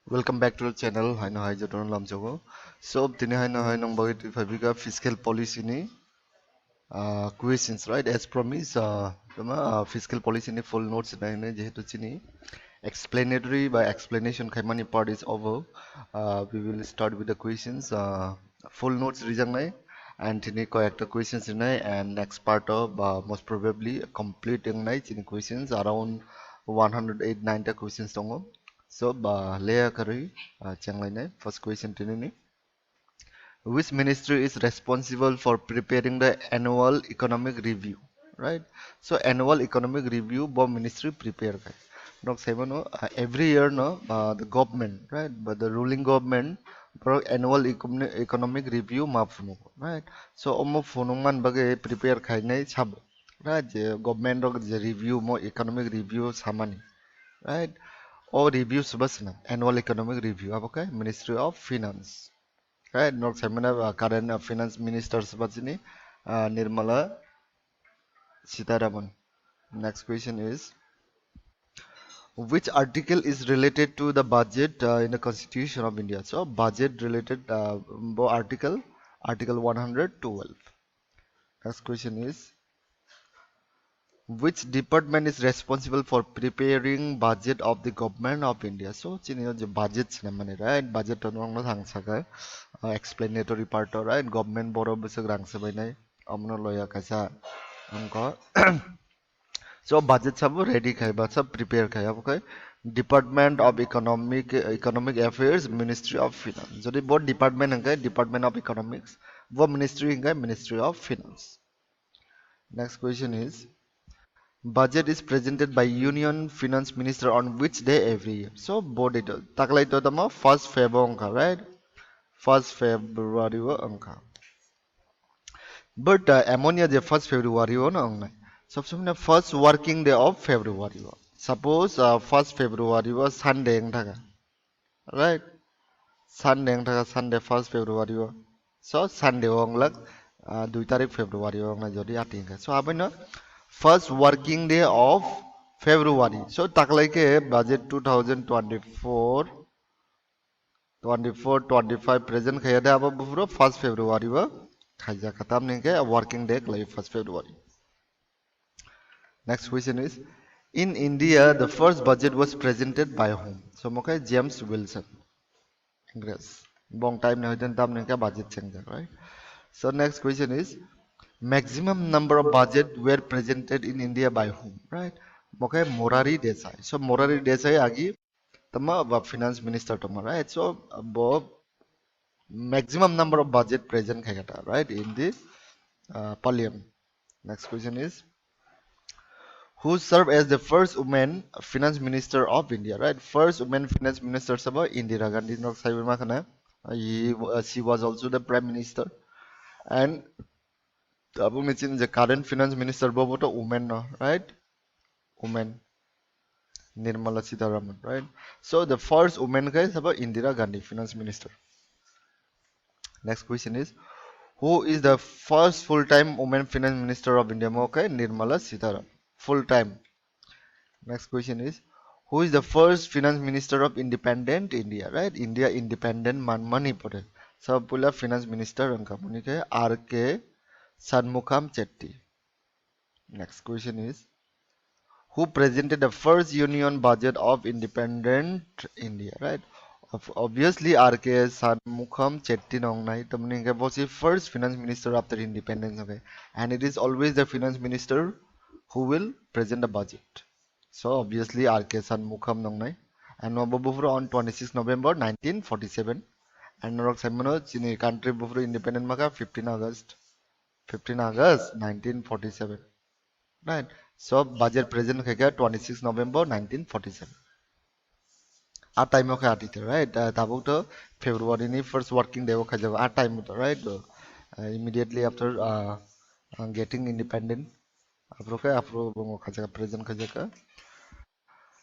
Welcome back to the channel. Hai na hai jodoh lam jogo. So tini hai na hai nong bagi fabrika fiscal policy ni questions, right? As promised, fiscal policy ni full notes na ini jehetu chini explanatory by explanation kaimani part is over. We will start with the questions. Full notes rijang nai and tini ko ekta questions nai and next part of most probably complete yang nai chini questions around 108 9 ta questions tongo. So layer kari chang lai nai first question tini ni. Which ministry is responsible for preparing the annual economic review, right? So annual economic review bo ministry prepare kai. Nok say no every year no the government, right? But the ruling government pro annual economic review ma phunu, right? So omo phunung man bage prepare khai nai sab, right? Je government ro je review mo economic review samani, right? Or review subasna annual economic review apa Ministry of Finance. Right, North Semina current finance minister Sabachini Nirmala Sitaraman. Next question is which article is related to the budget in the Constitution of India? So budget related article 112. Next question is which department is responsible for preparing budget of the government of India? So chini jo budget sinamane right budget tonong no hangsaka explanatory part right government boro busuk rangsabai nai amno loya kaisa angko so budget sab ready khai ba sab prepare khai ab kai Department of Economic Affairs Ministry of Finance jodi board department hangkai Department of Economics wo ministry hangkai Ministry of Finance. Next question is budget is presented by Union Finance Minister on which day every year? So board it taklai to tama first February angka right? First February wo angka. But ammonia the first February wo na angnai. So first working day of February wo. Suppose first February wo Sunday ang thaka. Right? Sunday ang thaka Sunday first February wo. So Sunday wo anglak 2 tarik February wo angnai jodi ating. So apa na? First working day of February. So taklai ke budget 2024 25 present khaya da aba bufro first February wa khaya khatam ne ke working day klai first February. Next question is in India the first budget was presented by whom? So mokai James Wilson. Congress. Long time na hoiten tam ne ke budget change right? So next question is maximum number of budget were presented in India by whom? Right? Mokai Morari Desai. So Morari Desai agi tama finance minister tama right? So bo maximum number of budget present khagata right in the parliament. Next question is who served as the first woman finance minister of India? Right, first woman finance minister sabo Indira Gandhi. She was also the prime minister and abu mention the current finance minister bobo to woman no right woman Nirmala Sitharaman right. So the first woman guys about Indira Gandhi finance minister. Next question is who is the first full-time woman finance minister of India? Okay, Nirmala Sitharaman. Full-time. Next question is who is the first finance minister of independent India? Right? India independent money put so pula finance minister angka munike R.K. Shanmukham Chetty. Next question is who presented the first union budget of independent India? Right? Obviously, R.K. Shanmukham Chetty Nongnai Tamninga was the first finance minister after independence. Okay, and it is always the finance minister who will present the budget. So obviously, R.K. Shanmukham Nongnai and Nobabufro on 26 November 1947 and Norok Semino Chini country bufro independent maka 15 August 1947. Right. So budget present kaya 26 November 1947. Our time okay atite right tabuk to February ni first working day okay jab our time to right immediately after getting independent apro ka apro bongo khaja present khaja ka.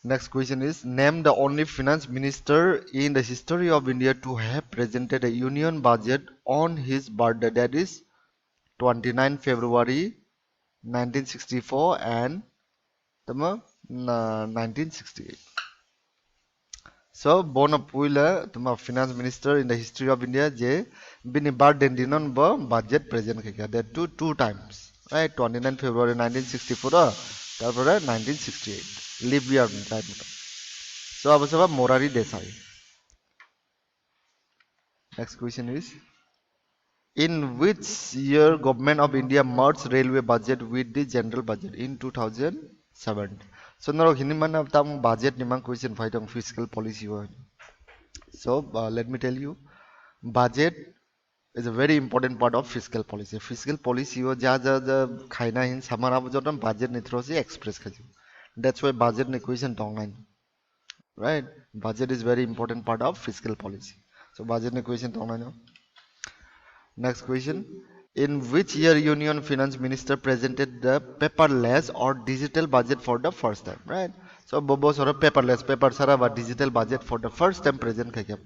Next question is name the only finance minister in the history of India to have presented a union budget on his birthday, that is 29 February 1964 and 1968. So bono puila tuma finance minister in the history of India je bini birthday dinon bo budget present kaya that two times, right? 29 February 1964 তারপরে 1968 leap year time. So abasaba Morari Desai. Next question is, in which year government of India merged railway budget with the general budget? In 2007. So now hinimana tam budget nimang question fight fiscal policy wa. So let me tell you, budget is a very important part of fiscal policy. Fiscal policy ho ja khaina hin samara bojotam budget ni throw se express khaju. That's why budget ni question tongline, right? Budget is very important part of fiscal policy. So budget ni question tongline. Next question. In which year Union Finance Minister presented the paperless or digital budget for the first time, right? So bobo sort of paperless, paper sara but digital budget for the first time present kaya.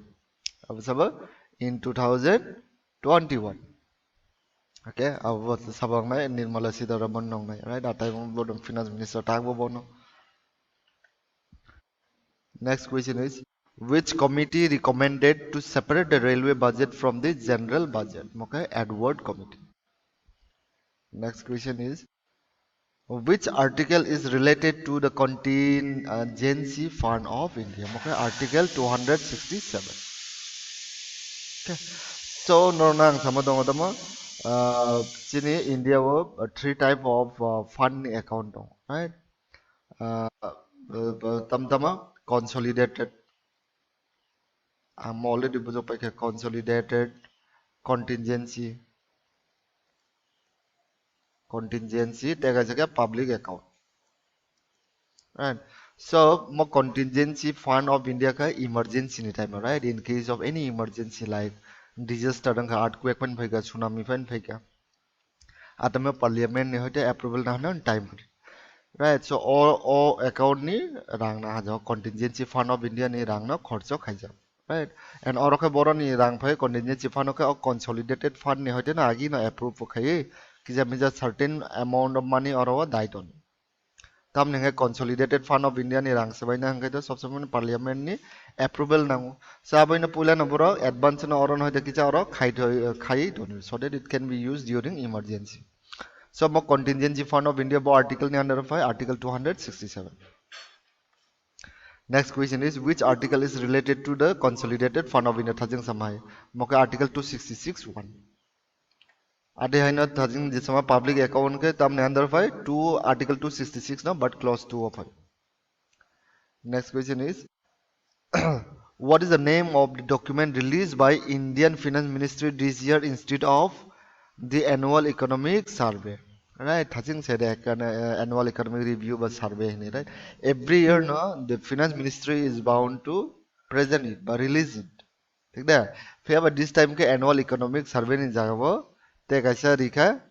In 2021. Okay, was sabang na Nirmala Sitharaman nong na, right? At time board finance minister tagbo bono. Next question is, which committee recommended to separate the railway budget from the general budget? Okay, Edward Committee. Next question is, which article is related to the contingency fund of India? Okay, Article 267. Okay. So, Nornang Samadong Adama, Chini India wo three type of fund account, right? Tamtama consolidated. I'm already buzo consolidated contingency, tega jaga public account, right? So, more contingency fund of India ka emergency ni time, right? In case of any emergency like disaster, earthquake pan phaiga, tsunami pan phaiga, atame parliament ni hoite approval na hana time, right? So all account ni rang na haja contingency fund of India ni rang na khorcho khaija, right? And oroke boro ni rang phai contingency fund ka consolidated fund ni hoite na agi na approve khai kija mija certain amount of money oro daiton. Tam nenge consolidated fund of India ni rang sabai na hangai to sob samay parliament ni approval nangu. Sabai na pula na boro advance na oro na hoite kija oro khai to so that it can be used during emergency. So more contingency fund of India bo article ni under Article 267. Next question is, which article is related to the consolidated fund of India? Thajing samai. Moka Article 266(1). Ade haina thajing jisama public account ke tam ne under two Article 266 na but clause 2 of. Next question is, what is the name of the document released by Indian Finance Ministry this year instead of the annual economic survey? Right, Thaching said annual economic review but survey, right? Every year, no, the finance ministry is bound to present it but release it. ठीक है? फिर अब this time के annual economic survey नहीं जागा वो, ते कैसा लिखा?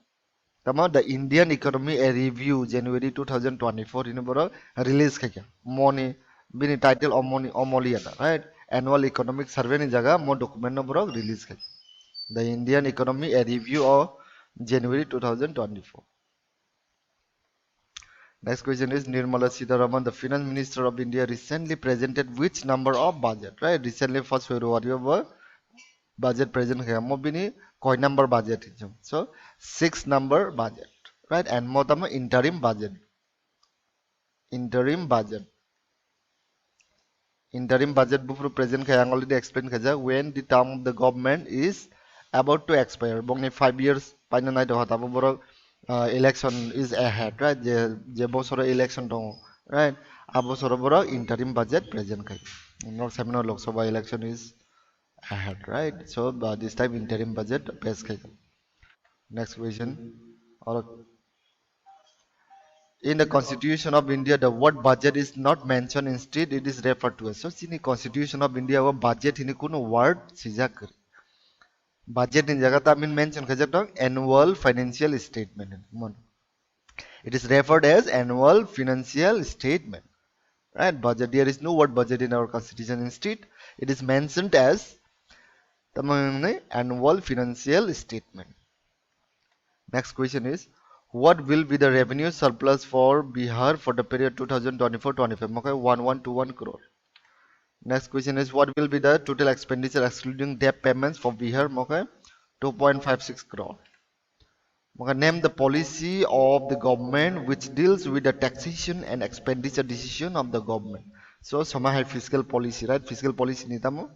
तमाम the Indian economy a review January 2024 ini baru release क्या? Money, bini title omoli ada, right? Annual economic survey नहीं जागा, mo document ना baru release क्या? The Indian economy a review of January 2024. Next question is, Nirmala Sitharaman, the finance minister of India, recently presented which number of budget, right? Recently, 1st February of budget present here. Mobini koi number budget. So 6 number budget, right? And motama interim budget. Interim budget. Interim budget buffer present kaya already explained kaja when the term of the government is about to expire. Bongni 5 years paina nai doha tabo borok election is ahead, right? Je bosoro election dong, right? Abosoro boro interim budget present kai. Not seminar Lok Sabha election is ahead, right? So this time interim budget pass kai. Next question. Or in the Constitution of India, the word budget is not mentioned. Instead, it is referred to as. So in the Constitution of India, our budget ini kuno word sijak. Budget in Jakarta mean mention kajak annual financial statement. It is referred as annual financial statement, right? Budget, there is no word budget in our constitution. Instead, it is mentioned as the annual financial statement. Next question is, what will be the revenue surplus for Bihar for the period 2024-25? Okay, 1121 crore. Next question is what will be the total expenditure excluding debt payments for Bihar? Okay, 2.56 crore. Okay, name the policy of the government which deals with the taxation and expenditure decision of the government. So, sama hai fiscal policy, right? Fiscal policy ni tamo.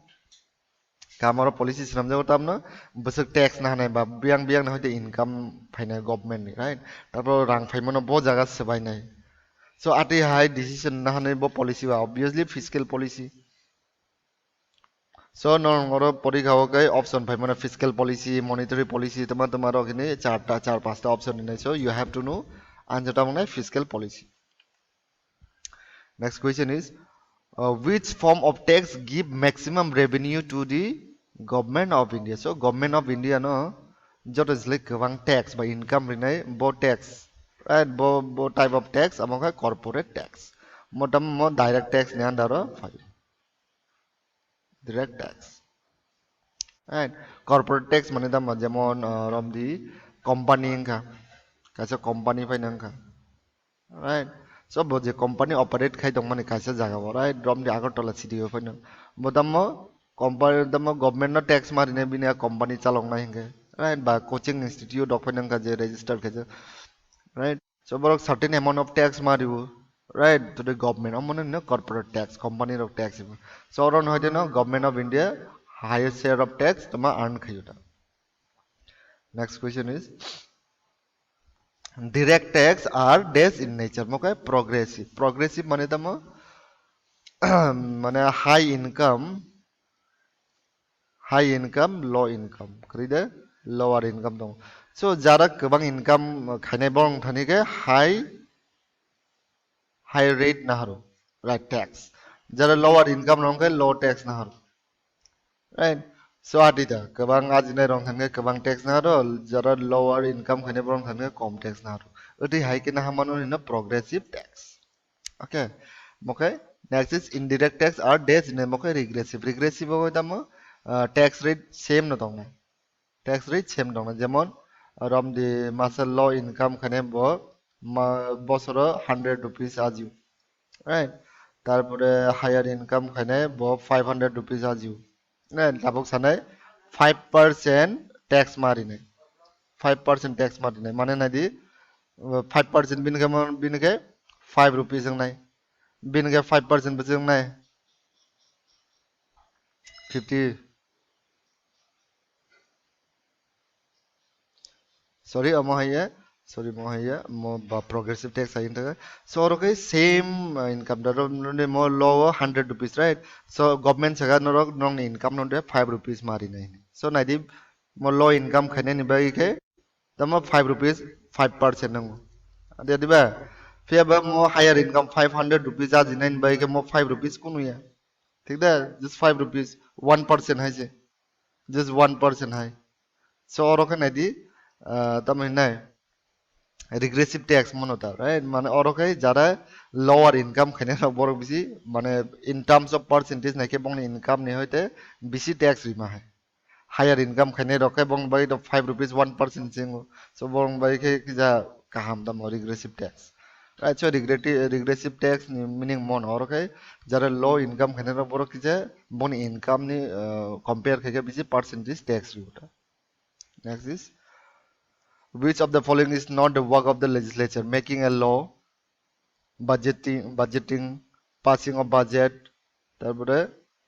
Kamaro policy sinam jago tamno. Besok tax na hanai ba biang na hoite income final government ni, right? Tapos rang fai mono bo jaga sebai nai. So, ati high decision na hanai bo policy ba obviously fiscal policy. So, no, পরীক্ষা হোক option ভাই মানে fiscal policy, monetary policy তোমার ওখানে চার পাঁচটা option নেই so you have to know answer টা মানে fiscal policy. Next question is which form of tax give maximum revenue to the government of India? So government of India no যত যেলে গোबां tax বা income Rinnai bo tax right bo type of tax আমাকে corporate tax mo direct tax ni andaro direct tax. Right. Corporate tax মানে দাম যেমন রমদি company Inca কাছে company ফাইনাংকা right so boje company operate khai dong mane kaisa jaga bo right romdi agartala city ho fainang bodammo company dammo government no tax marine bine company chalong na hinge right ba coaching institute dok fainang ka je register khaje right so borok certain amount of tax maribu right to the government amone no corporate tax company of tax so oron hoite no government of India highest share of tax toma earn khayuta. Next question is direct tax are dash in nature okay progressive মানে tamo মানে high income low income kride lower income dong so jara kebang income khainai bong thanike high rate na haro right tax jara lower income rong low tax na haro right so adita kebang ajinai rong thanke kebang tax na haro jara lower income khainai bong thanke kom tax na haro oti high ke na hamano na progressive tax. Okay. Okay. Next is indirect tax or dash in okay regressive. Regressive ho tamo tax rate same no tong. Tax rate same tong. Jemon rom the masal low income khane bo bosoro 100 rupees ajiu. Right. তারপরে higher income খানে bo 500 rupees ajiu. Right. Labok sanai 5% tax mari নাই 5% tax mari নাই মানে নাই di 5% binke 5 rupees ang nai binke 5% bajang nai 50 sorry sorry mo ba progressive tax ayin taka so okay same income daro mo low 100 rupees right so government saga norok nong income nonde 5 rupees mari nai so nai mo low income khane ni bai ke tamo 5 rupees 5% nang dia diba फिर अब मो higher income 500 rupees आज nine by के मो 5 rupees कौन हुआ ठीक है जस्ट 5 रुपीज 1% है जे जस्ट 1% है सो और ओके नहीं दी तब नहीं रिग्रेसिव टैक्स मन होता राइट माने और ओके ज़्यादा लोअर इनकम खने ना बोरो बिसी माने इन टर्म्स ऑफ परसेंटेज नहीं के बोंग इनकम नहीं होते बिसी टैक्स रिमा है हायर इनकम खने रोके बोंग बाई तो 5 रुपीज 1% सिंगो सो बोंग बाई के किजा कहम दम regressive tax right so regressive tax meaning mon or okay jara low income khane ro boro kije bon income ni compare khege bisi percentage tax ruta. Next is which of the following is not the work of the legislature making a law budgeting passing of budget তারপরে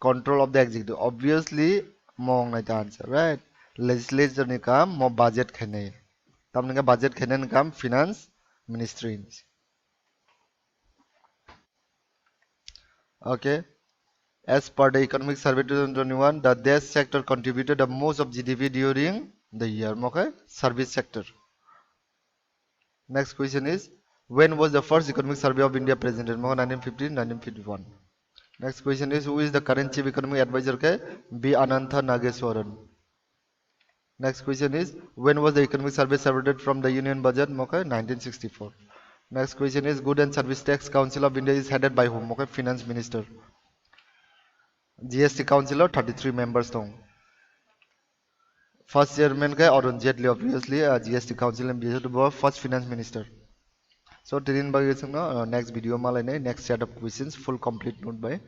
control of the executive obviously mong na answer right legislature ni kam mo budget khane tamne budget khane ni kam finance ministry. Okay. As per the economic survey 2021, the debt sector contributed the most of GDP during the year. Okay. Service sector. Next question is, when was the first economic survey of India presented? 1915, 1951. Next question is, who is the current chief economic advisor? Okay. B. Anantha Nageswaran. Next question is, when was the economic survey separated from the union budget? Okay. 1964. Next question is, Good and Service Tax Council of India is headed by whom? Okay. Finance Minister. GST Council 33 members tong. First chairman guy Arun Jaitley obviously GST Council and BJP first finance minister. So tirin bagi next video malai next set of questions full complete note by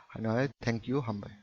होइन है thank you हामबाई